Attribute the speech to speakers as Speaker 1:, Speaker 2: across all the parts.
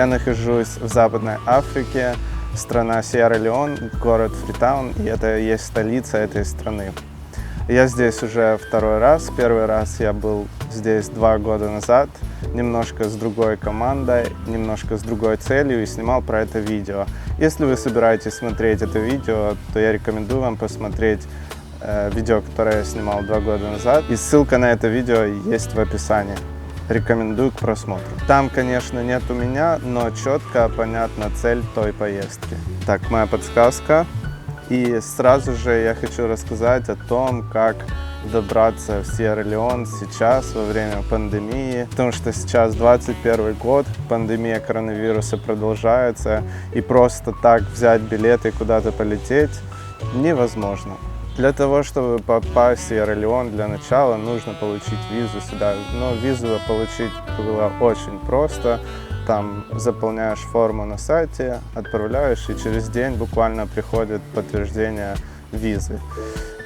Speaker 1: нахожусь в Западной Африке, страна Сьерра-Леон, город Фритаун, и это и есть столица этой страны. Я здесь уже второй раз. Первый раз я был здесь 2 года назад, немножко с другой командой, немножко с другой целью и снимал про это видео. Если вы собираетесь смотреть это видео, то я рекомендую вам посмотреть видео, которое я снимал 2 года назад. И ссылка на это видео есть в описании. Рекомендую к просмотру. Там, конечно, нет у меня, но четко понятна цель той поездки. Так, моя подсказка. И сразу же я хочу рассказать о том, как добраться в Сьерра-Леон сейчас, во время пандемии. Потому что сейчас 21 год, пандемия коронавируса продолжается, и просто так взять билеты и куда-то полететь невозможно. Для того, чтобы попасть в Сьерра-Леон, для начала нужно получить визу сюда. Но визу получить было очень просто. Там заполняешь форму на сайте, отправляешь, и через день буквально приходит подтверждение визы.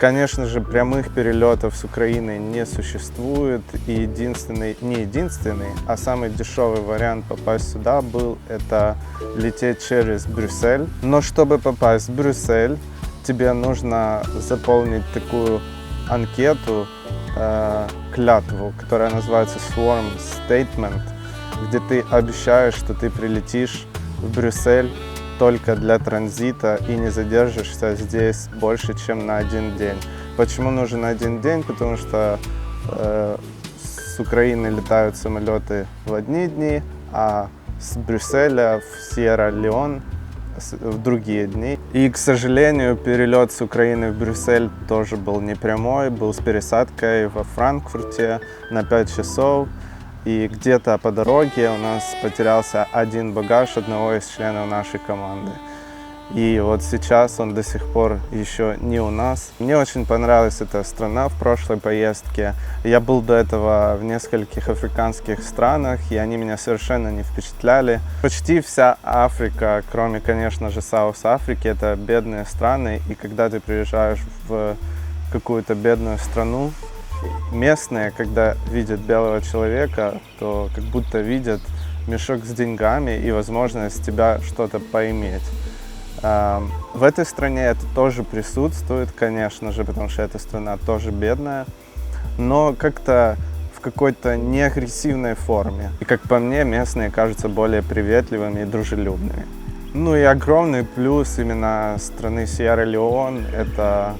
Speaker 1: Конечно же, прямых перелетов с Украины не существует, и не единственный, а самый дешевый вариант попасть сюда был это лететь через Брюссель. Но чтобы попасть в Брюссель, тебе нужно заполнить такую анкету, клятву, которая называется Sworn Statement, где ты обещаешь, что ты прилетишь в Брюссель только для транзита и не задержишься здесь больше, чем на 1 день. Почему нужен 1 день? Потому что с Украины летают самолеты в одни дни, а с Брюсселя в Сьерра-Леон в другие дни. И, к сожалению, перелет с Украины в Брюссель тоже был не прямой, был с пересадкой во Франкфурте на 5 часов. И где-то по дороге у нас потерялся один багаж одного из членов нашей команды. И вот сейчас он до сих пор еще не у нас. Мне очень понравилась эта страна в прошлой поездке. Я был до этого в нескольких африканских странах, и они меня совершенно не впечатляли. Почти вся Африка, кроме, конечно же, Саус-Африки, это бедные страны. И когда ты приезжаешь в какую-то бедную страну, местные, когда видят белого человека, то как будто видят мешок с деньгами и возможность с тебя что-то поиметь. В этой стране это тоже присутствует, конечно же, потому что эта страна тоже бедная, но как-то в какой-то неагрессивной форме. И, как по мне, местные кажутся более приветливыми и дружелюбными. Ну и огромный плюс именно страны Сьерра-Леон – это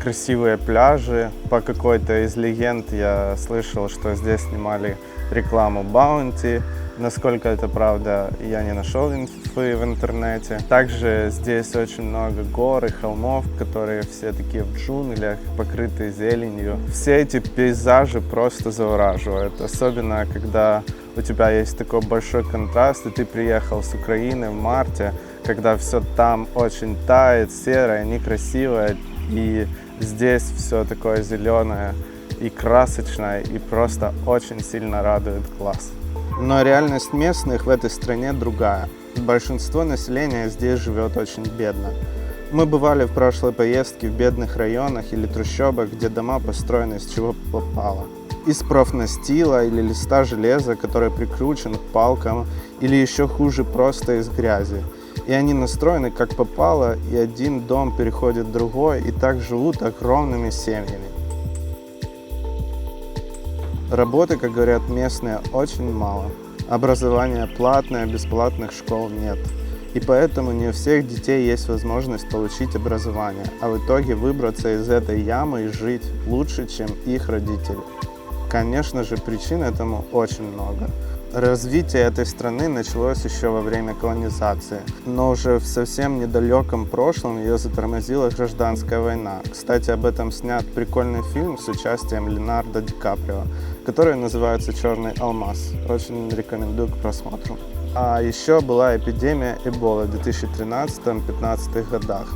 Speaker 1: красивые пляжи. По какой-то из легенд я слышал, что здесь снимали рекламу Bounty. Насколько это правда, я не нашел инфы в интернете. Также здесь очень много гор и холмов, которые все такие в джунглях, покрытые зеленью. Все эти пейзажи просто завораживают, особенно когда у тебя есть такой большой контраст, и ты приехал с Украины в марте, когда все там очень тает, серое, некрасивое, и здесь все такое зеленое и красочное, и просто очень сильно радует глаз. Но реальность местных в этой стране другая. Большинство населения здесь живет очень бедно. Мы бывали в прошлой поездке в бедных районах или трущобах, где дома построены из чего попало. Из профнастила или листа железа, который прикручен к палкам, или еще хуже, просто из грязи. И они настроены как попало, и один дом переходит в другой, и так живут огромными семьями. Работы, как говорят местные, очень мало. Образование платное, бесплатных школ нет. И поэтому не у всех детей есть возможность получить образование, а в итоге выбраться из этой ямы и жить лучше, чем их родители. Конечно же, причин этому очень много. Развитие этой страны началось еще во время колонизации, но уже в совсем недалеком прошлом ее затормозила гражданская война. Кстати, об этом снят прикольный фильм с участием Леонардо Ди Каприо, который называется «Черный алмаз». Очень рекомендую к просмотру. А еще была эпидемия Эболы в 2013-2015 годах,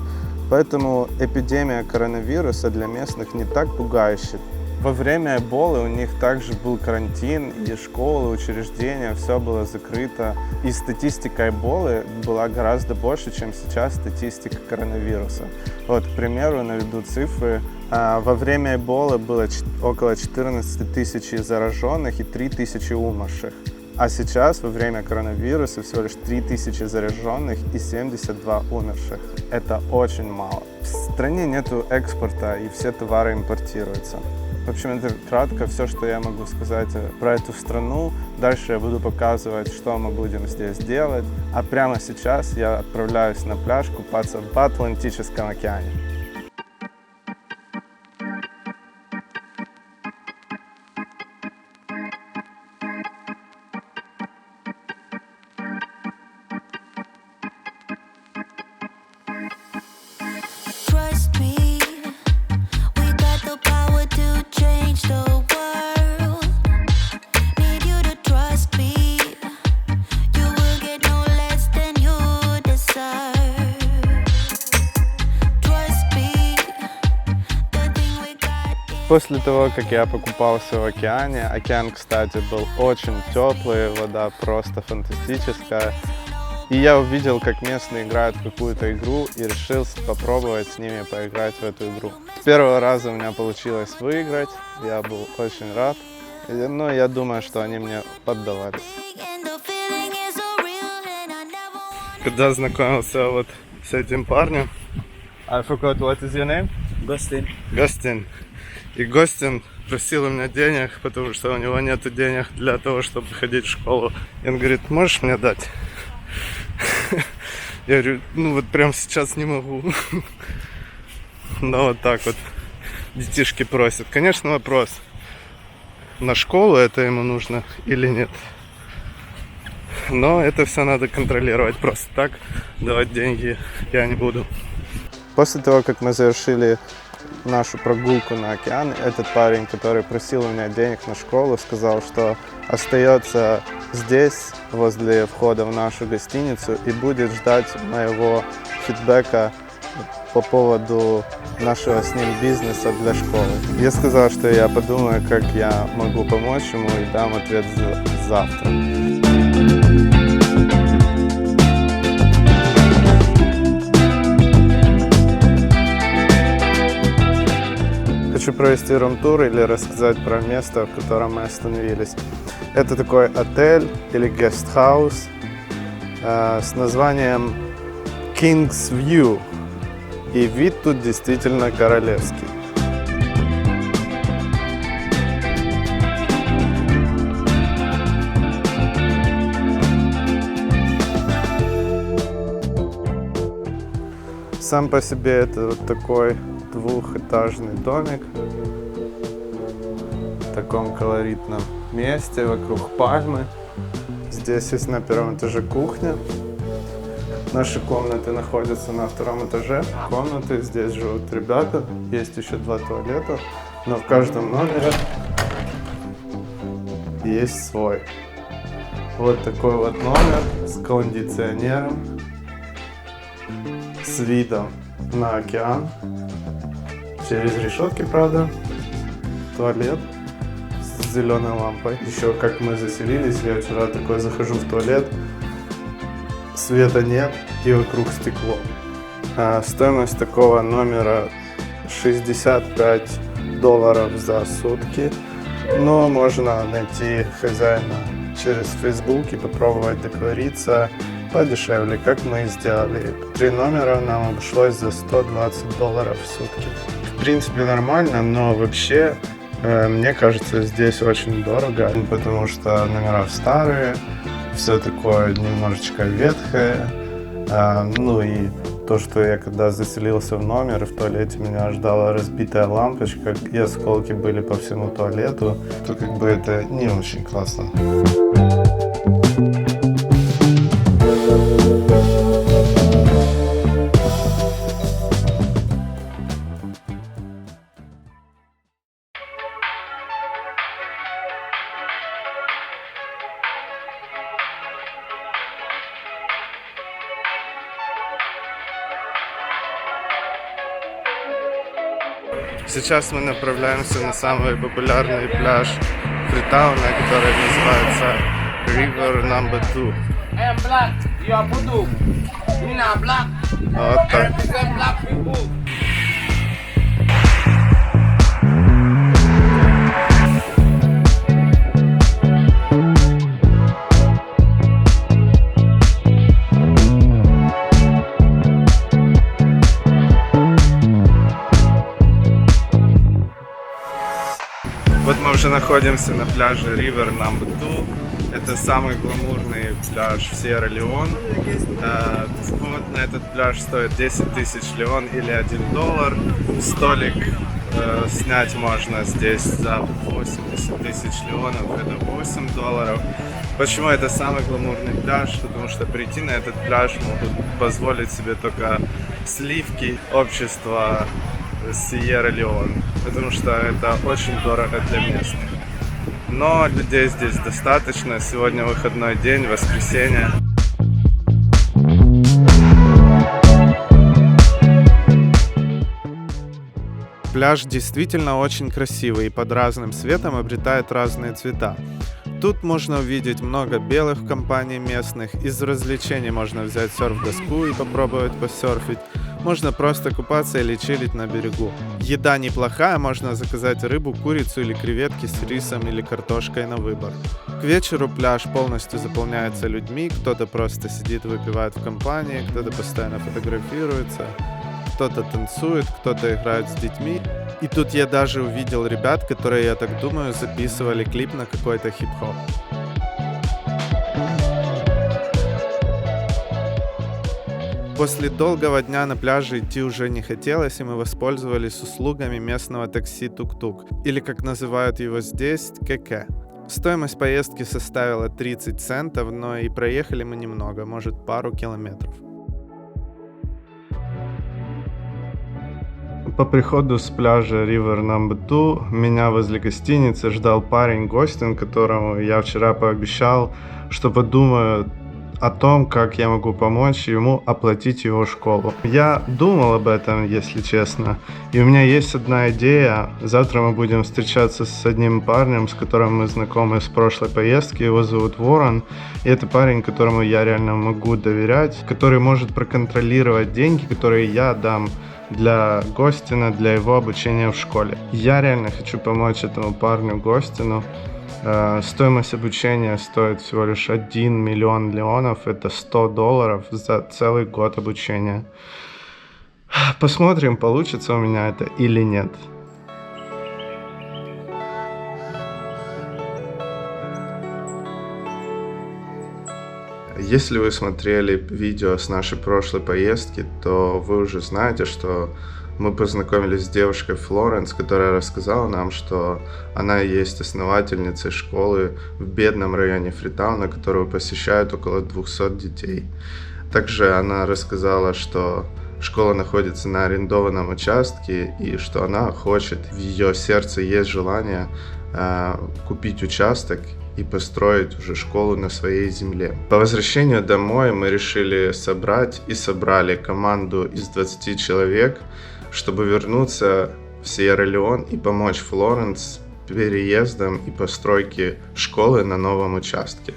Speaker 1: поэтому эпидемия коронавируса для местных не так пугающая. Во время Эболы у них также был карантин, и школы, учреждения, все было закрыто. И статистика Эболы была гораздо больше, чем сейчас статистика коронавируса. Вот, к примеру, наведу цифры. Во время Эболы было около 14 тысяч зараженных и 3 тысячи умерших. А сейчас, во время коронавируса, всего лишь 3000 зараженных и 72 умерших. Это очень мало. В стране нету экспорта, и все товары импортируются. В общем, это кратко все, что я могу сказать про эту страну. Дальше я буду показывать, что мы будем здесь делать. А прямо сейчас я отправляюсь на пляж купаться в Атлантическом океане. После того, как я покупался в океане, океан, кстати, был очень теплый, вода просто фантастическая. И я увидел, как местные играют в какую-то игру и решил попробовать с ними поиграть в эту игру. С первого раза у меня получилось выиграть, я был очень рад, но я думаю, что они мне поддавались. Когда знакомился вот с этим парнем, I forgot what is your name? Гостин. И Гостин просил у меня денег, потому что у него нет денег для того, чтобы ходить в школу. И он говорит, можешь мне дать? Я говорю, ну вот прямо сейчас не могу. Но вот так вот детишки просят. Конечно, вопрос, на школу это ему нужно или нет. Но это все надо контролировать. Просто так давать деньги я не буду. После того, как мы завершили нашу прогулку на океан, этот парень, который просил у меня денег на школу, сказал, что остается здесь, возле входа в нашу гостиницу, и будет ждать моего фидбэка по поводу нашего с ним бизнеса для школы. Я сказал, что я подумаю, как я могу помочь ему, и дам ответ завтра. Хочу провести рум-тур или рассказать про место, в котором мы остановились. Это такой отель или гестхаус с названием King's View. И вид тут действительно королевский. Сам по себе это вот такой двухэтажный домик в таком колоритном месте, вокруг пальмы. Здесь есть на первом этаже кухня. Наши комнаты находятся на втором этаже. Комнаты, здесь живут ребята. Есть еще 2 туалета, но в каждом номере есть свой. Вот такой вот номер с кондиционером, с видом на океан. Через решетки, правда. Туалет с зеленой лампой. Еще как мы заселились, я вчера такой захожу в туалет, света нет и вокруг стекло. Стоимость такого номера $65 за сутки. Но можно найти хозяина через Facebook и попробовать договориться подешевле, как мы и сделали. 3 номера нам обошлось за $120 в сутки. В принципе нормально, но вообще мне кажется, здесь очень дорого, потому что номера старые, все такое немножечко ветхое. Ну и то, что я когда заселился в номер, в туалете меня ждала разбитая лампочка, и осколки были по всему туалету, то как бы это не очень классно. Сейчас мы направляемся на самый популярный пляж Фритауна, который называется River No. 2. Вот так. уже находимся на пляже River Number 2. Это самый гламурный пляж в Сьерра-Леон. Вход на этот пляж стоит 10 тысяч леон или $1. Столик снять можно здесь за 80 тысяч леонов, это $8. Почему это самый гламурный пляж? Потому что прийти на этот пляж могут позволить себе только сливки общества Сьерра-Леон, потому что это очень дорого для местных. Но людей здесь достаточно. Сегодня выходной день, воскресенье. Пляж действительно очень красивый и под разным светом обретает разные цвета. Тут можно увидеть много белых в компании местных. Из развлечений можно взять серф-доску и попробовать посерфить. Можно просто купаться или чилить на берегу. Еда неплохая, можно заказать рыбу, курицу или креветки с рисом или картошкой на выбор. К вечеру пляж полностью заполняется людьми, кто-то просто сидит, выпивает в компании, кто-то постоянно фотографируется, кто-то танцует, кто-то играет с детьми. И тут я даже увидел ребят, которые, я так думаю, записывали клип на какой-то хип-хоп. После долгого дня на пляже идти уже не хотелось, и мы воспользовались услугами местного такси тук-тук, или как называют его здесь, КК. Стоимость поездки составила 30 центов, но и проехали мы немного, может пару километров. По приходу с пляжа River Number 2 меня возле гостиницы ждал парень Гостин, которому я вчера пообещал, что подумаю о том, как я могу помочь ему оплатить его школу. Я думал об этом, если честно, и у меня есть одна идея. Завтра мы будем встречаться с одним парнем, с которым мы знакомы с прошлой поездки. Его зовут Ворон, и это парень, которому я реально могу доверять, который может проконтролировать деньги, которые я дам для Гостина, для его обучения в школе. Я реально хочу помочь этому парню Гостину. Стоимость обучения стоит всего лишь 1 миллион леонов, это $100 за целый год обучения. Посмотрим, получится у меня это или нет. Если вы смотрели видео с нашей прошлой поездки, то вы уже знаете, что мы познакомились с девушкой Флоренс, которая рассказала нам, что она есть основательницей школы в бедном районе Фритауна, которую посещают около 200 детей. Также она рассказала, что школа находится на арендованном участке и что она хочет, в ее сердце есть желание купить участок и построить уже школу на своей земле. По возвращению домой мы решили собрали команду из 20 человек, чтобы вернуться в Сьерра-Леон и помочь Флоренс с переездом и постройке школы на новом участке.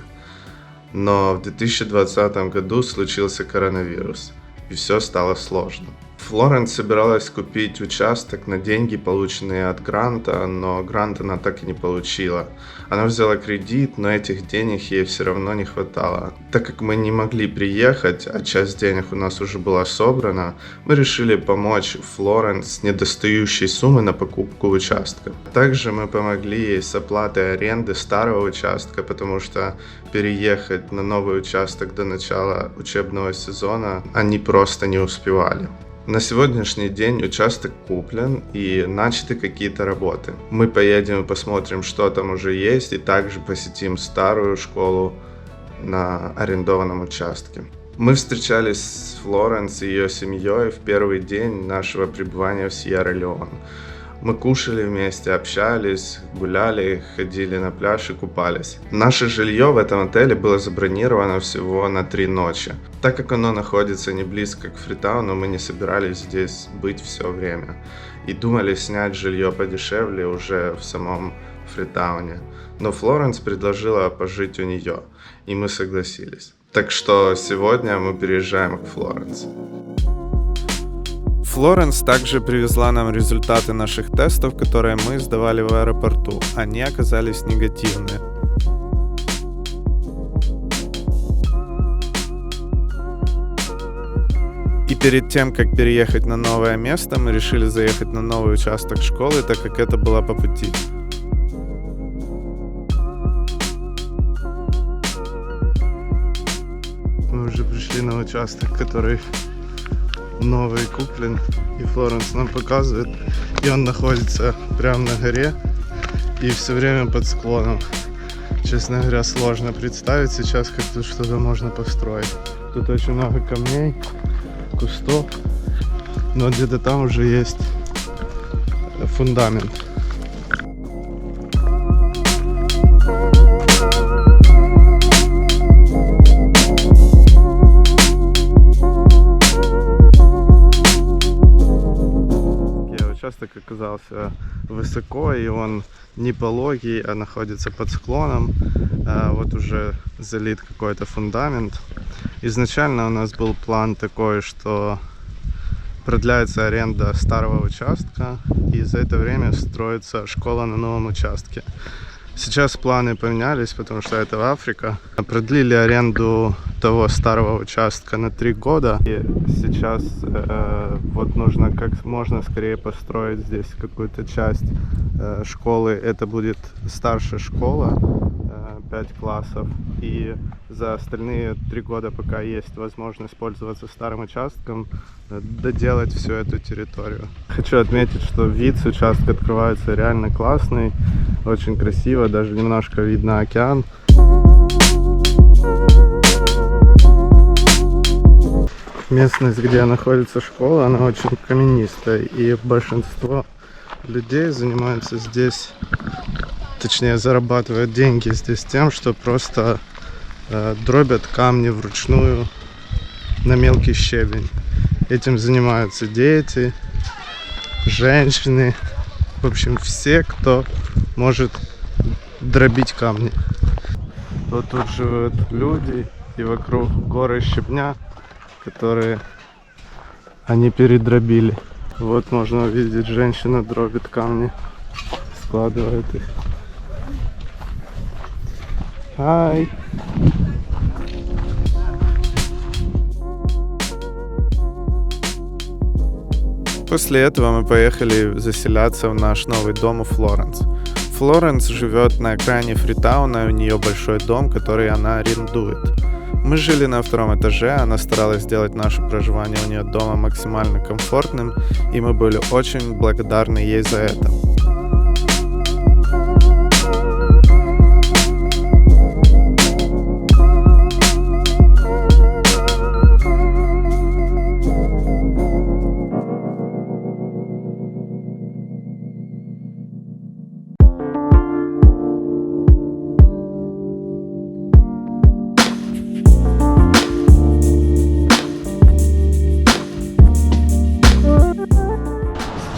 Speaker 1: Но в 2020 году случился коронавирус, и все стало сложно. Флоренс собиралась купить участок на деньги, полученные от гранта, но грант она так и не получила. Она взяла кредит, но этих денег ей все равно не хватало. Так как мы не могли приехать, а часть денег у нас уже была собрана, мы решили помочь Флоренс с недостающей суммой на покупку участка. Также мы помогли ей с оплатой аренды старого участка, потому что переехать на новый участок до начала учебного сезона они просто не успевали. На сегодняшний день участок куплен и начаты какие-то работы. Мы поедем и посмотрим, что там уже есть, и также посетим старую школу на арендованном участке. Мы встречались с Флоренс и ее семьей в первый день нашего пребывания в Сьерра-Леон. Мы кушали вместе, общались, гуляли, ходили на пляж и купались. Наше жилье в этом отеле было забронировано всего на 3 ночи. Так как оно находится не близко к Фритауну, мы не собирались здесь быть все время. И думали снять жилье подешевле уже в самом Фритауне. Но Флоренс предложила пожить у нее, и мы согласились. Так что сегодня мы переезжаем к Флоренс. Флоренс также привезла нам результаты наших тестов, которые мы сдавали в аэропорту. Они оказались негативные. И перед тем, как переехать на новое место, мы решили заехать на новый участок школы, так как это было по пути. пришли на участок, который новый куплен, и Флоренс нам показывает. И он находится прямо на горе и все время под склоном. Честно говоря, сложно представить сейчас, как тут что-то можно построить. Тут очень много камней, кустов, но где-то там уже есть фундамент. Участок оказался высоко, и он не пологий, а находится под склоном. Вот уже залит какой-то фундамент. Изначально у нас был план такой, что продляется аренда старого участка, и за это время строится школа на новом участке. Сейчас планы поменялись, потому что это Африка. Продлили аренду того старого участка на 3 года. И сейчас вот нужно как можно скорее построить здесь какую-то часть школы. Это будет старшая школа, 5 классов. И за остальные 3 года, пока есть возможность пользоваться старым участком, доделать всю эту территорию. Хочу отметить, что вид с участка открывается реально классный, очень красиво, даже немножко видно океан. Местность, где находится школа, она очень каменистая, и большинство людей занимаются здесь, точнее зарабатывают деньги здесь тем, что просто дробят камни вручную на мелкий щебень. Этим занимаются дети, женщины, в общем все, кто может дробить камни. Вот тут живут люди, и вокруг горы щебня, которые они передробили. Вот можно увидеть, женщина дробит камни, складывает их. Хай! После этого мы поехали заселяться в наш новый дом у Флоренс. Флоренс живет на окраине Фритауна, у нее большой дом, который она арендует. Мы жили на 2-м этаже, она старалась сделать наше проживание у нее дома максимально комфортным, и мы были очень благодарны ей за это.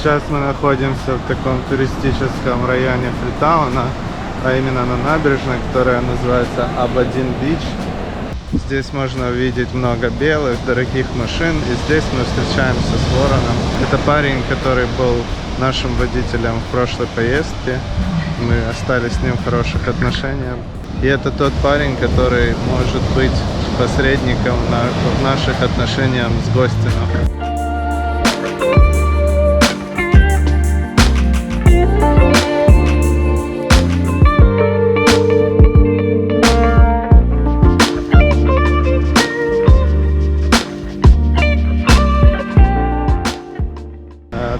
Speaker 1: Сейчас мы находимся в таком туристическом районе Фритауна, а именно на набережной, которая называется Абадин-Бич. Здесь можно увидеть много белых, дорогих машин, и здесь мы встречаемся с Лореном. Это парень, который был нашим водителем в прошлой поездке. Мы остались с ним в хороших отношениях. И это тот парень, который может быть посредником в наших отношениях с Гостином.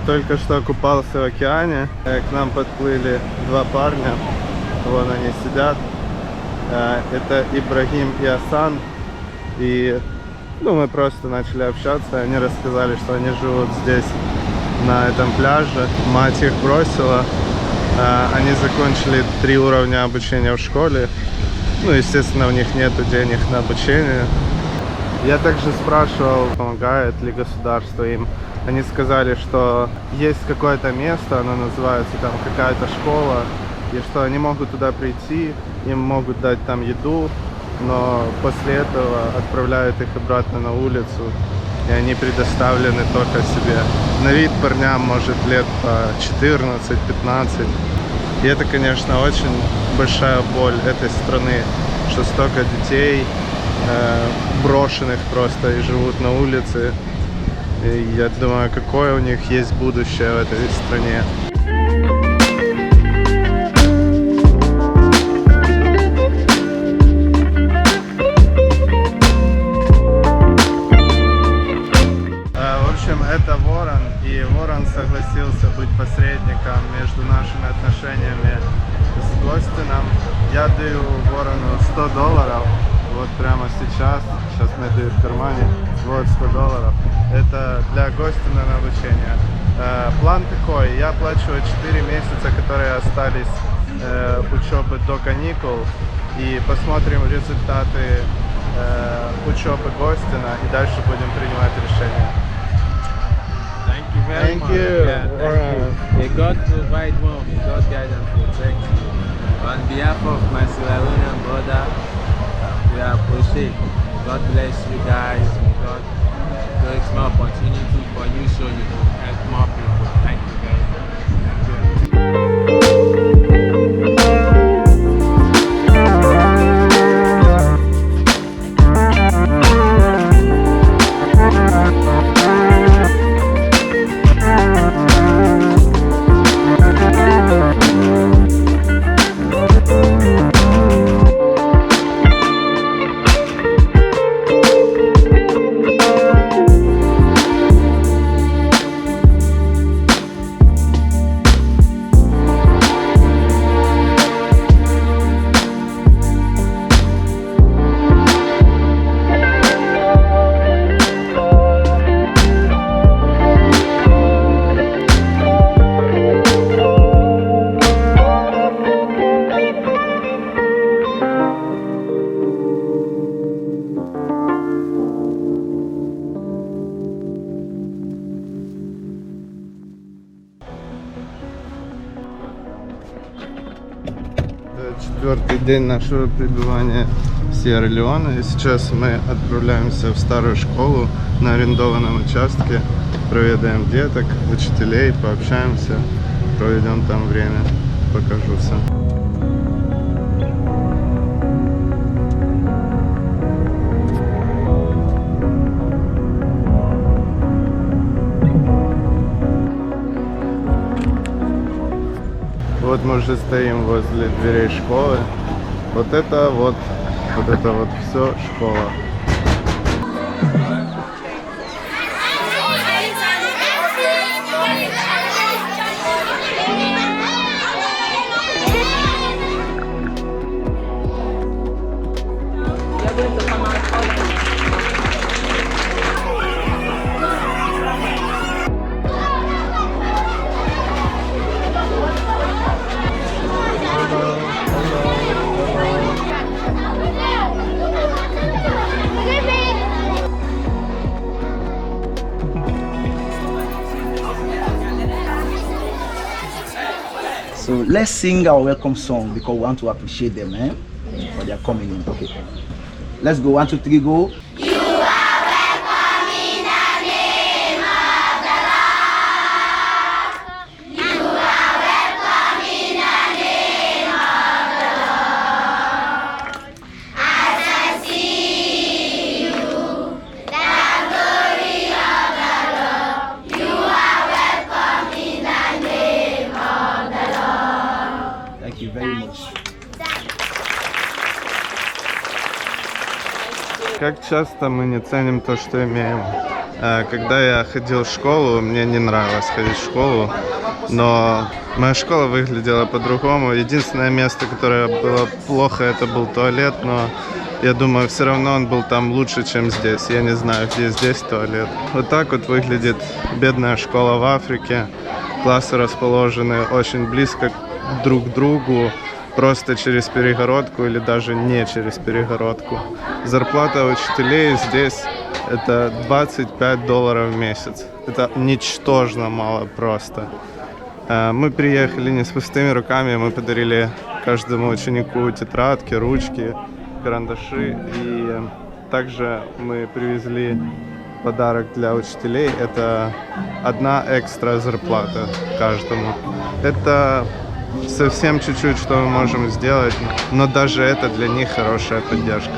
Speaker 1: Только что купался в океане, к нам подплыли 2 парня, вон они сидят, это Ибрагим и Асан, и мы просто начали общаться, они рассказали, что они живут здесь, на этом пляже, мать их бросила, они закончили 3 уровня обучения в школе, естественно, у них нету денег на обучение. Я также спрашивал, помогает ли государство им. Они сказали, что есть какое-то место, оно называется там какая-то школа, и что они могут туда прийти, им могут дать там еду, но после этого отправляют их обратно на улицу, и они предоставлены только себе. На вид парням может лет по 14-15. И это, конечно, очень большая боль этой страны, что столько детей брошенных просто и живут на улице. И я думаю, какое у них есть будущее в этой стране. Я даю ворону $100. Вот прямо сейчас мне дают в кармане, вот $100. Это для Гостина на обучение. План такой, я оплачиваю 4 месяца, которые остались учебы до каникул, и посмотрим результаты учебы Гостина, и дальше будем принимать решение.
Speaker 2: Thank you very much. Yeah, thank you. May God provide more. May God guide and protect you. On behalf of my Sierra Leonean brother, we appreciate. God bless you guys. May God create more opportunity for you so you can help more people. Thank you very much. Thank you.
Speaker 1: Четвертый день нашего пребывания в Сьерра-Леоне. И сейчас мы отправляемся в старую школу на арендованном участке. Проведаем деток, учителей, пообщаемся, проведем там время. Покажу все. Вот мы уже стоим возле дверей школы. Вот это вот все школа.
Speaker 3: So let's sing our welcome song because we want to appreciate them, for their coming in. Okay. Let's go. 1, 2, 3, go. Thank you very much.
Speaker 1: Как часто мы не ценим то, что имеем. Когда я ходил в школу, мне не нравилось ходить в школу, но моя школа выглядела по-другому. Единственное место, которое было плохо, это был туалет, но я думаю, все равно он был там лучше, чем здесь. Я не знаю, где здесь туалет. Вот так вот выглядит бедная школа в Африке. Классы расположены очень близко друг к другу, просто через перегородку или даже не через перегородку. Зарплата учителей здесь это $25 в месяц. Это ничтожно мало просто. Мы приехали не с пустыми руками, мы подарили каждому ученику тетрадки, ручки, карандаши. И также мы привезли подарок для учителей. Это 1 экстра зарплата каждому. Это совсем чуть-чуть, что мы можем сделать, но даже это для них хорошая поддержка.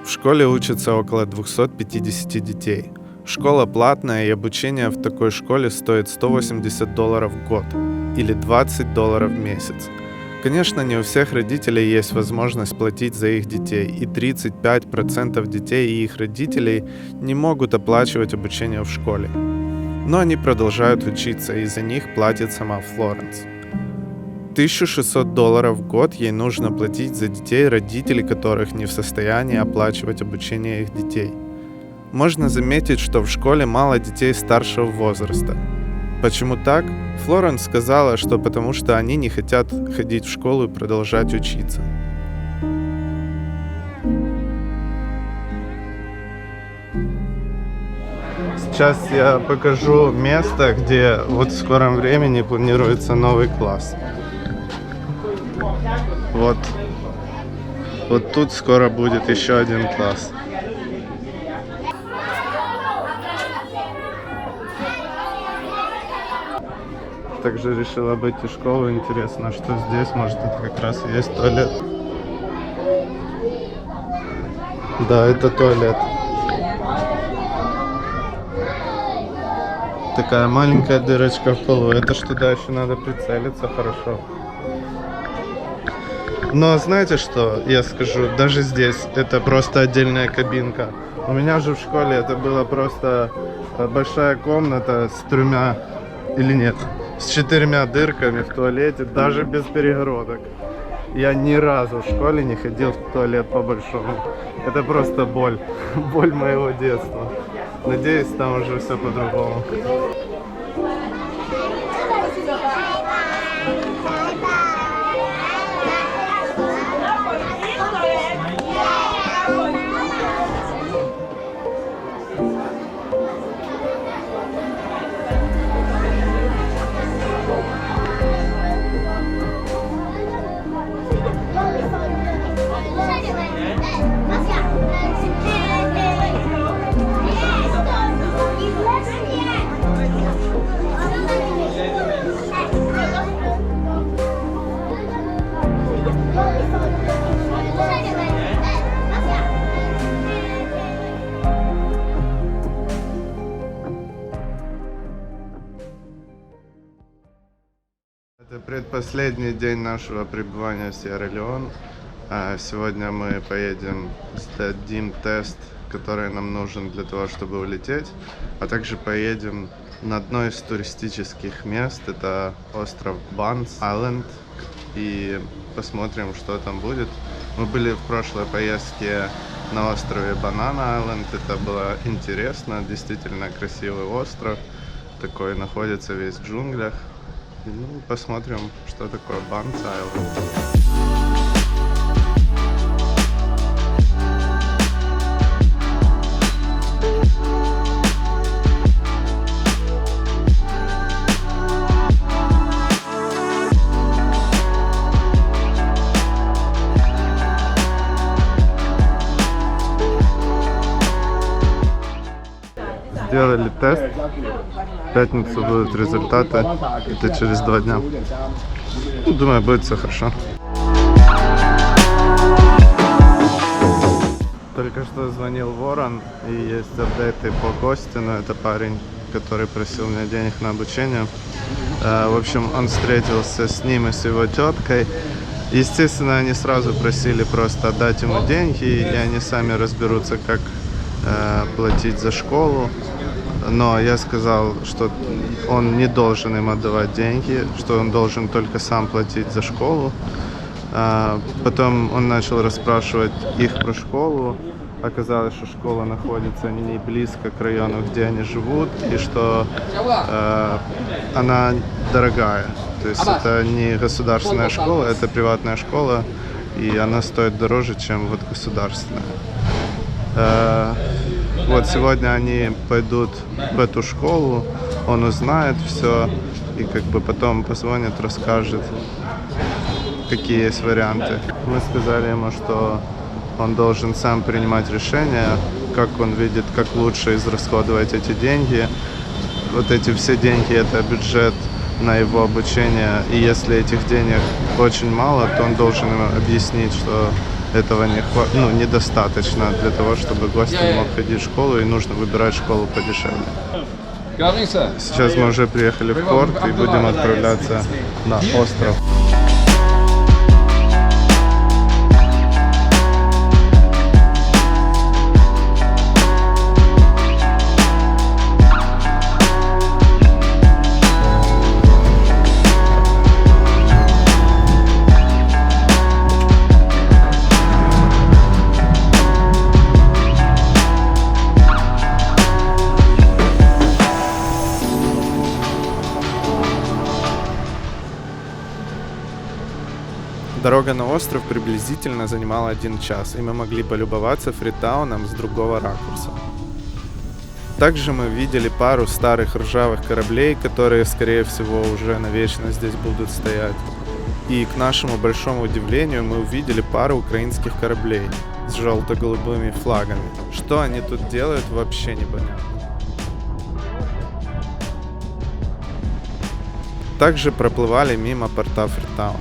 Speaker 1: В школе учатся около 250 детей. Школа платная, и обучение в такой школе стоит $180 в год или $20 в месяц. Конечно, не у всех родителей есть возможность платить за их детей, и 35% детей и их родителей не могут оплачивать обучение в школе. Но они продолжают учиться, и за них платит сама Флоренс. $1600 в год ей нужно платить за детей, родители которых не в состоянии оплачивать обучение их детей. Можно заметить, что в школе мало детей старшего возраста. Почему так? Флоренс сказала, что потому что они не хотят ходить в школу и продолжать учиться. Сейчас я покажу место, где вот в скором времени планируется новый класс. Вот тут скоро будет еще один класс. Также решил обойти школу. Интересно, что здесь, может, это как раз и есть туалет. Да, это туалет. Такая маленькая дырочка в полу. Это ж туда еще надо прицелиться хорошо. Но знаете что, я скажу, даже здесь это просто отдельная кабинка. У меня же в школе это была просто большая комната с 3 или нет, с 4 дырками в туалете, даже без перегородок. Я ни разу в школе не ходил в туалет по-большому. Это просто боль, боль моего детства. Надеюсь, там уже все по-другому. Это предпоследний день нашего пребывания в Сьерра-Леоне. Сегодня мы поедем сдадим тест, который нам нужен для того, чтобы улететь, а также поедем на одно из туристических мест, это остров Банс-Айленд, и посмотрим, что там будет. Мы были в прошлой поездке на острове Банана-Айленд, это было интересно, действительно красивый остров, такой находится весь в джунглях. Ну, посмотрим, что такое Банс-Айленд. Сделали тест. В пятницу будут результаты. Это через 2 дня. Ну, думаю, будет все хорошо. Только что звонил Ворон, и есть апдейты по Костину. Это парень, который просил меня денег на обучение. В общем, он встретился с ним и с его теткой. Естественно, они сразу просили просто отдать ему деньги, и они сами разберутся, как платить за школу. Но я сказал, что он не должен им отдавать деньги, что он должен только сам платить за школу. Потом он начал расспрашивать их про школу. Оказалось, что школа находится не близко к району, где они живут, и что она дорогая. То есть это не государственная школа, это приватная школа, и она стоит дороже, чем вот государственная. Вот сегодня они пойдут в эту школу, он узнает все и как бы потом позвонит, расскажет, какие есть варианты. Мы сказали ему, что он должен сам принимать решение, как он видит, как лучше израсходовать эти деньги. Вот эти все деньги — это бюджет на его обучение, и если этих денег очень мало, то он должен ему объяснить, что этого недостаточно для того, чтобы гость мог ходить в школу, и нужно выбирать школу подешевле. Сейчас мы уже приехали в порт и будем отправляться на остров. Дорога на остров приблизительно занимала 1 час, и мы могли полюбоваться Фритауном с другого ракурса. Также мы видели пару старых ржавых кораблей, которые, скорее всего, уже навечно здесь будут стоять. И, к нашему большому удивлению, мы увидели пару украинских кораблей с желто-голубыми флагами. Что они тут делают, вообще непонятно. Также проплывали мимо порта Фритаун.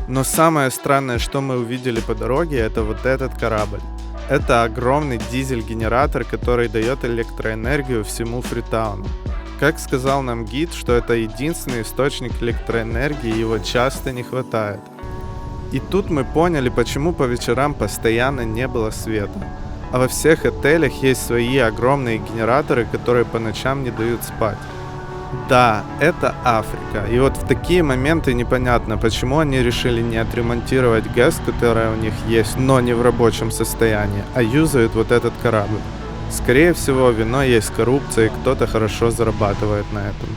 Speaker 1: Но самое странное, что мы увидели по дороге, это вот этот корабль. Это огромный дизель-генератор, который дает электроэнергию всему Фритауну. Как сказал нам гид, что это единственный источник электроэнергии, его часто не хватает. И тут мы поняли, почему по вечерам постоянно не было света. А во всех отелях есть свои огромные генераторы, которые по ночам не дают спать. Да, это Африка. И вот в такие моменты непонятно, почему они решили не отремонтировать ГЭС, которая у них есть, но не в рабочем состоянии, а юзают вот этот корабль. Скорее всего, виной есть коррупция, и кто-то хорошо зарабатывает на этом.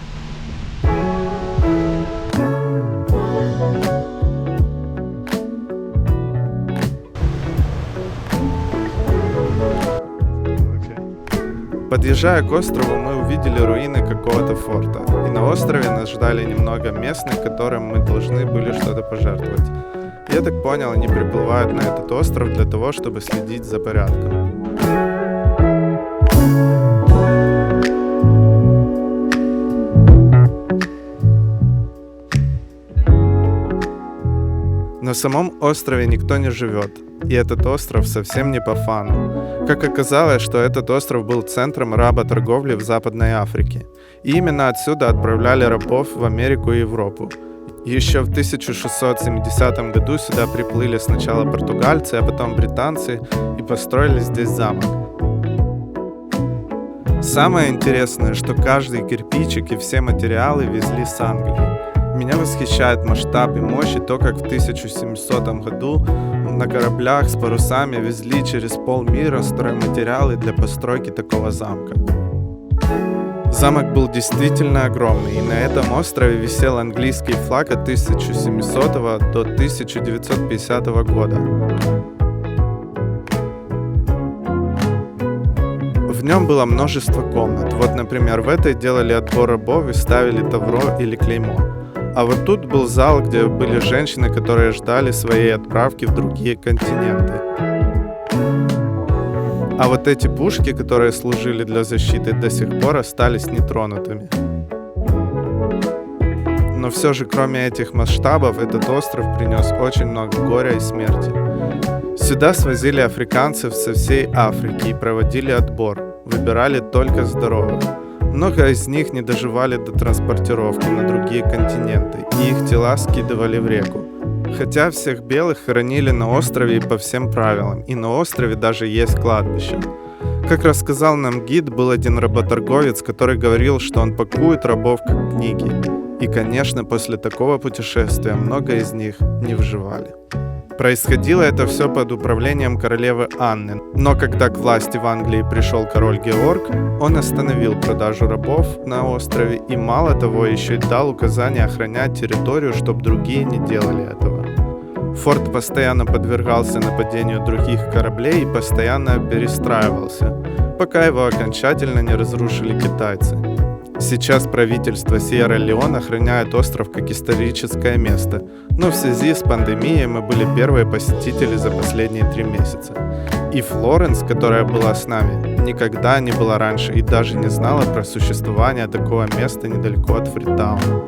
Speaker 1: Подъезжая к острову, мы увидели руины какого-то форта. И на острове нас ждали немного местных, которым мы должны были что-то пожертвовать. Я так понял, они приплывают на этот остров для того, чтобы следить за порядком. На самом острове никто не живет, и этот остров совсем не по фану. Как оказалось, что этот остров был центром работорговли в Западной Африке. И именно отсюда отправляли рабов в Америку и Европу. Еще в 1670 году сюда приплыли сначала португальцы, а потом британцы и построили здесь замок. Самое интересное, что каждый кирпичик и все материалы везли с Англии. Меня восхищает масштаб и мощь и то, как в 1700 году на кораблях с парусами везли через полмира стройматериалы для постройки такого замка. Замок был действительно огромный, и на этом острове висел английский флаг от 1700 до 1950 года. В нем было множество комнат. Вот, например, в этой делали отбор рабов и ставили тавро или клеймо. А вот тут был зал, где были женщины, которые ждали своей отправки в другие континенты. А вот эти пушки, которые служили для защиты, до сих пор остались нетронутыми. Но все же, кроме этих масштабов, этот остров принес очень много горя и смерти. Сюда свозили африканцев со всей Африки и проводили отбор, выбирали только здоровых. Много из них не доживали до транспортировки на другие континенты, и их тела скидывали в реку. Хотя всех белых хоронили на острове и по всем правилам, и на острове даже есть кладбище. Как рассказал нам гид, был один работорговец, который говорил, что он пакует рабов как книги. И, конечно, после такого путешествия много из них не выживали. Происходило это все под управлением королевы Анны, но когда к власти в Англии пришел король Георг, он остановил продажу рабов на острове и, мало того, еще и дал указание охранять территорию, чтобы другие не делали этого. Форт постоянно подвергался нападению других кораблей и постоянно перестраивался, пока его окончательно не разрушили китайцы. Сейчас правительство Сьерра-Леоне охраняет остров как историческое место, но в связи с пандемией мы были первые посетители за последние 3 месяца. И Флоренс, которая была с нами, никогда не была раньше и даже не знала про существование такого места недалеко от Фритауна.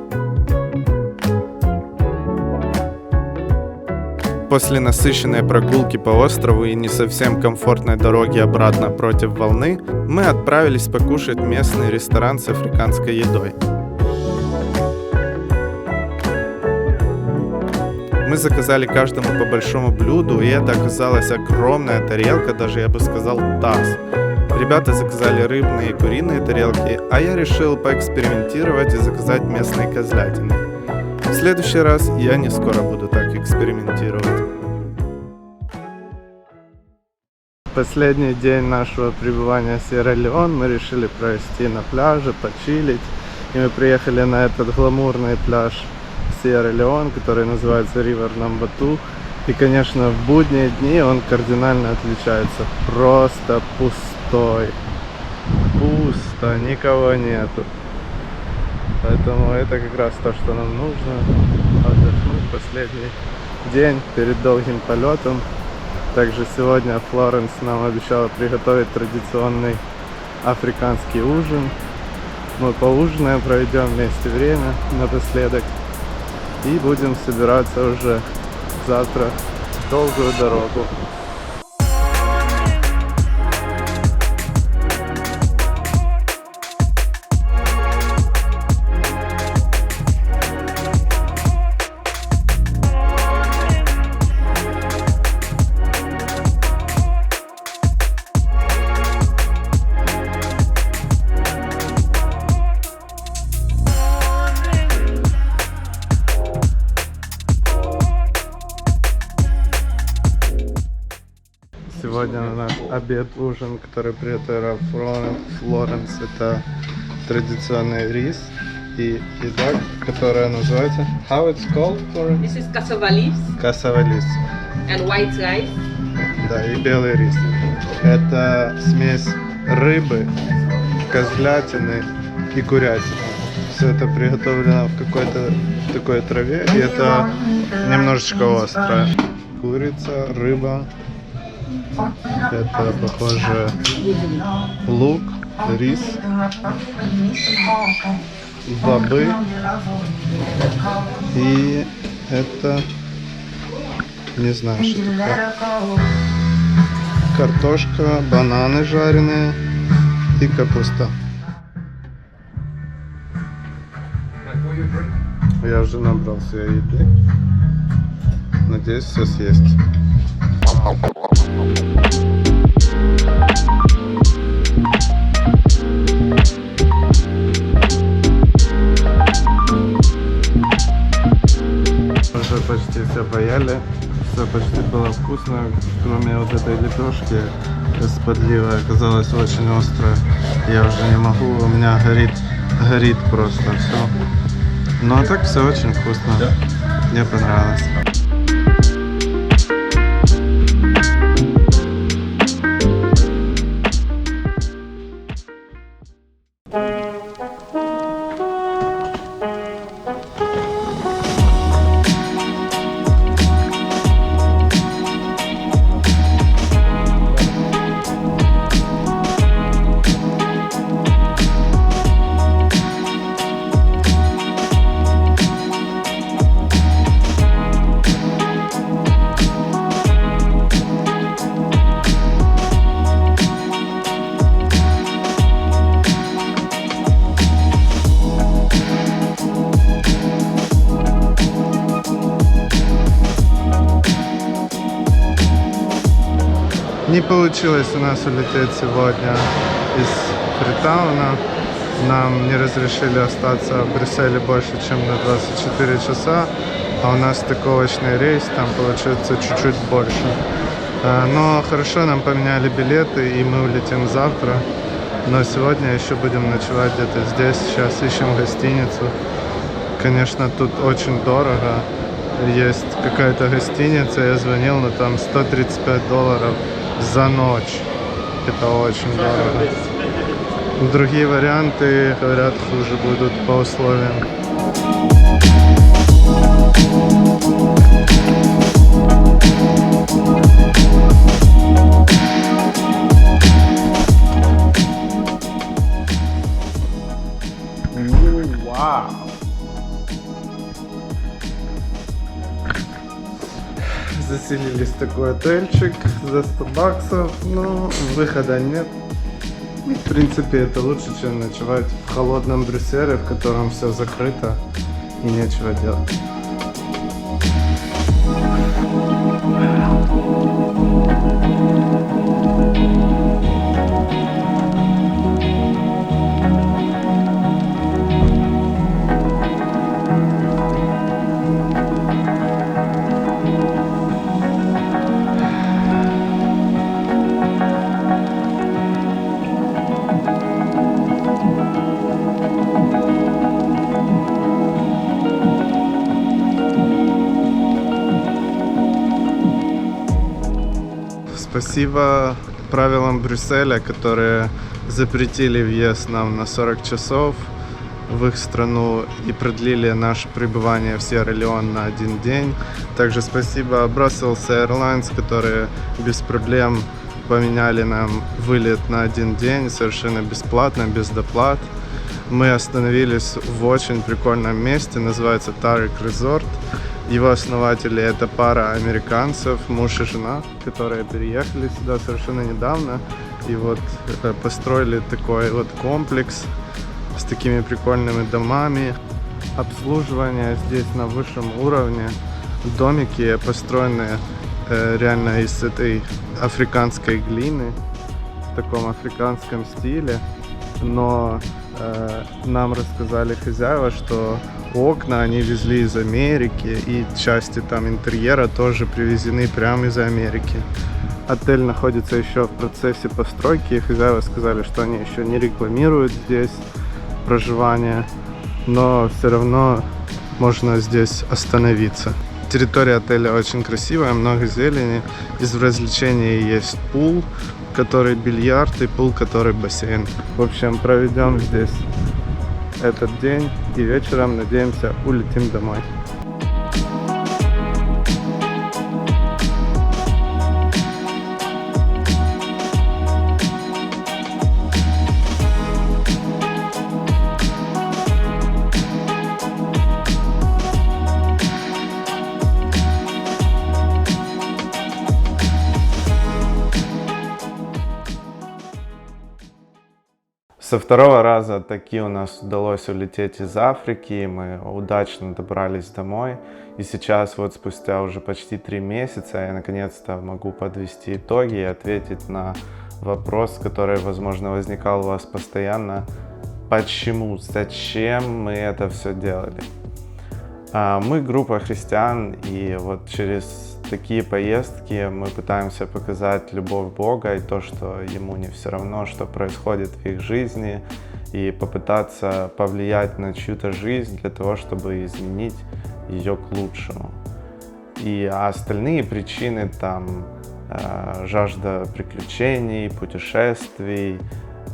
Speaker 1: После насыщенной прогулки по острову и не совсем комфортной дороги обратно против волны, мы отправились покушать в местный ресторан с африканской едой. Мы заказали каждому по большому блюду, и это оказалась огромная тарелка, даже я бы сказал таз. Ребята заказали рыбные и куриные тарелки, а я решил поэкспериментировать и заказать местные козлятины. В следующий раз я не скоро буду так экспериментировать. Последний день нашего пребывания в Сьерра-Леоне мы решили провести на пляже, почилить. И мы приехали на этот гламурный пляж Сьерра-Леон, который называется River Nambutu. И, конечно, в будние дни он кардинально отличается. Просто пустой. Пусто, никого нету. Поэтому это как раз то, что нам нужно. Отдохнуть последний день перед долгим полетом. Также сегодня Флоренс нам обещала приготовить традиционный африканский ужин. Мы поужинаем, проведем вместе время напоследок. И будем собираться уже завтра в долгую дорогу. Сегодня у нас обед, ужин, который приготовила Флоренс. Это традиционный рис и еда, которая называется... How it's called, Florence?
Speaker 4: This is cassava leaves
Speaker 1: Cassava leaves.
Speaker 4: and white rice.
Speaker 1: Да, и белый рис. Это смесь рыбы, козлятины и курятины. Все это приготовлено в какой-то такой траве, и это немножечко острое. Курица, рыба. Это, похоже, лук, рис, бобы. И это, не знаю, что такое. Картошка, бананы жареные и капуста. Я уже набрал себе еды. Надеюсь, все съесть. Уже почти все поели, все почти было вкусно, кроме вот этой лепешки с подливой, оказалось очень острая. Я уже не могу, у меня горит просто все. Но а так все очень вкусно. Мне понравилось. Не получилось у нас улететь сегодня из Фритауна. Нам не разрешили остаться в Брюсселе больше, чем на 24 часа. А у нас стыковочный рейс, там получается чуть-чуть больше. Но хорошо, нам поменяли билеты, и мы улетим завтра. Но сегодня еще будем ночевать где-то здесь. Сейчас ищем гостиницу. Конечно, тут очень дорого. Есть какая-то гостиница, я звонил, но там $135 за ночь. Это очень дорого. Другие варианты, говорят, хуже будут по условиям.
Speaker 3: Wow.
Speaker 1: Заселились в такой отельчик за 100 баксов, но выхода нет. В принципе, это лучше, чем ночевать в холодном Брюсселе, в котором все закрыто и нечего делать. Спасибо правилам Брюсселя, которые запретили въезд нам на 40 часов в их страну и продлили наше пребывание в Сьерра-Леоне на 1 день. Также спасибо Brussels Airlines, которые без проблем поменяли нам вылет на 1 день совершенно бесплатно, без доплат. Мы остановились в очень прикольном месте, называется Тарек Resort. Его основатели — это пара американцев, муж и жена, которые переехали сюда совершенно недавно и вот построили такой вот комплекс с такими прикольными домами. Обслуживание здесь на высшем уровне. Домики построены реально из этой африканской глины, в таком африканском стиле. Но нам рассказали хозяева, что окна они везли из Америки, и части там интерьера тоже привезены прямо из Америки. Отель находится еще в процессе постройки, и хозяева сказали, что они еще не рекламируют здесь проживание, но все равно можно здесь остановиться. Территория отеля очень красивая, много зелени. Из развлечений есть пул, который бильярд, и пул, который бассейн. В общем, проведем здесь этот день и вечером, надеемся, улетим домой. Со второго раза таки у нас удалось улететь из Африки, мы удачно добрались домой, и сейчас вот спустя уже почти 3 месяца я наконец-то могу подвести итоги и ответить на вопрос, который, возможно, возникал у вас постоянно: почему, зачем мы это все делали? Мы группа христиан, и вот через такие поездки мы пытаемся показать любовь Бога и то, что Ему не все равно, что происходит в их жизни, и попытаться повлиять на чью-то жизнь для того, чтобы изменить ее к лучшему. А остальные причины там жажда приключений, путешествий,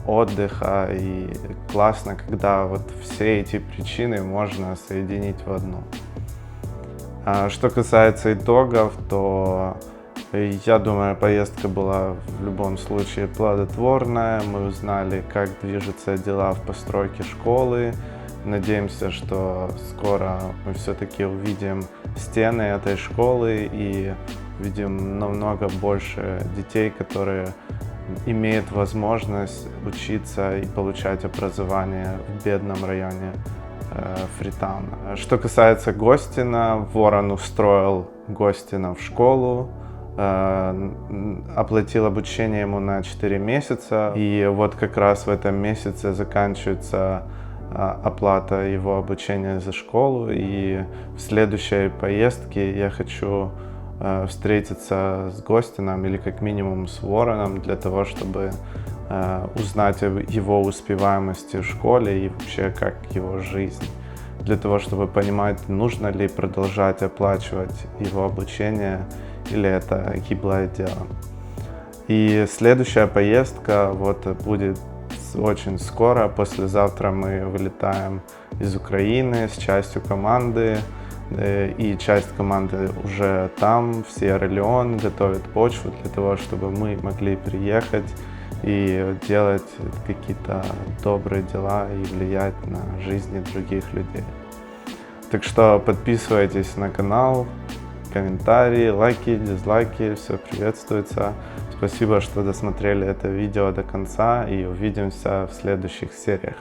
Speaker 1: отдыха, и классно, когда вот все эти причины можно соединить в одну. Что касается итогов, то я думаю, поездка была в любом случае плодотворная. Мы узнали, как движутся дела в постройке школы. Надеемся, что скоро мы все-таки увидим стены этой школы и увидим намного больше детей, которые имеют возможность учиться и получать образование в бедном районе Фритауна. Что касается Гостина, Ворон устроил Гостина в школу, оплатил обучение ему на 4 месяца, и вот как раз в этом месяце заканчивается оплата его обучения за школу, и в следующей поездке я хочу встретиться с Гостином или как минимум с Вороном для того, чтобы узнать о его успеваемости в школе и вообще как его жизнь, для того, чтобы понимать, нужно ли продолжать оплачивать его обучение или это гиблое дело. И следующая поездка вот будет очень скоро. Послезавтра мы вылетаем из Украины с частью команды, и часть команды уже там, в Сьерра-Леоне, готовит почву для того, чтобы мы могли приехать и делать какие-то добрые дела и влиять на жизни других людей. Так что подписывайтесь на канал, комментарии, лайки, дизлайки, все приветствуется. Спасибо, что досмотрели это видео до конца, и увидимся в следующих сериях.